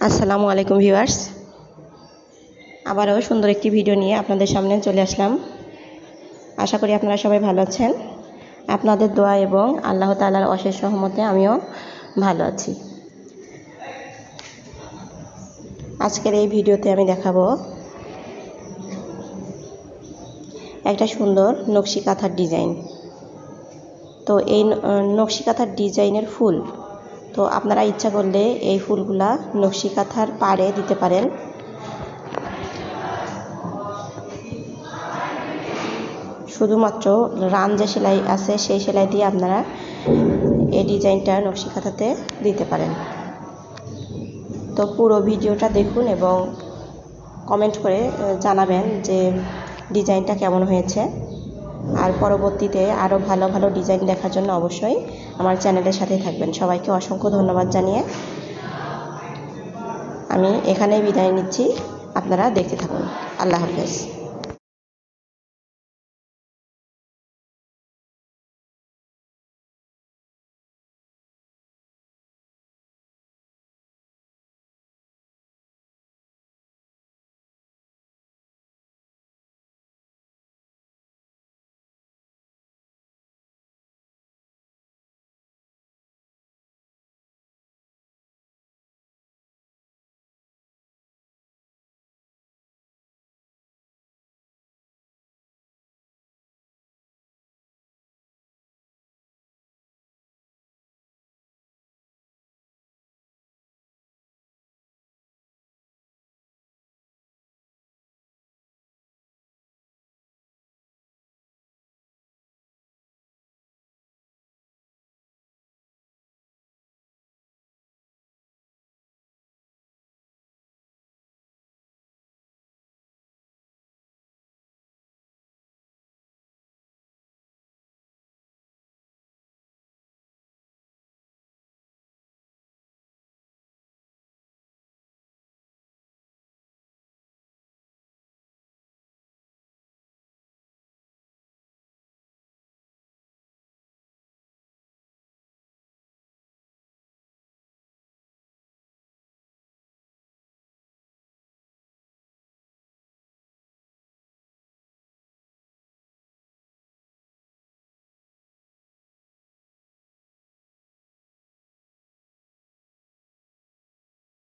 আসসালামু আলাইকুম ভিউয়ার্স, আবারও সুন্দর একটি ভিডিও নিয়ে আপনাদের সামনে চলে আসলাম। আশা করি আপনারা সবাই ভালো আছেন। আপনাদের দোয়া এবং আল্লাহ তাআলার অশেষ রহমতে আমিও ভালো আছি। আজকের এই ভিডিওতে আমি দেখাবো একটা সুন্দর নকশি কাঁথার ডিজাইন। তো এই নকশি কাঁথার ডিজাইনের ফুল তো আপনারা ইচ্ছা করলে এই ফুলগুলা নকশি কাঁথার পাড়ে দিতে পারেন। শুধুমাত্র রান যে সেলাই আছে সেই সেলাই দিয়ে আপনারা এই ডিজাইনটা নকশি কাঁথাতে দিতে পারেন। তো পুরো ভিডিওটা দেখুন এবং কমেন্ট করে জানাবেন যে ডিজাইনটা কেমন হয়েছে। আর পরবর্তীতে আরও ভালো ভালো ডিজাইন দেখার জন্য অবশ্যই আমার চ্যানেলের সাথেই থাকবেন। সবাইকে অসংখ্য ধন্যবাদ জানিয়ে আমি এখানেই বিদায় নিচ্ছি। আপনারা দেখতে থাকুন। আল্লাহ হাফেজ।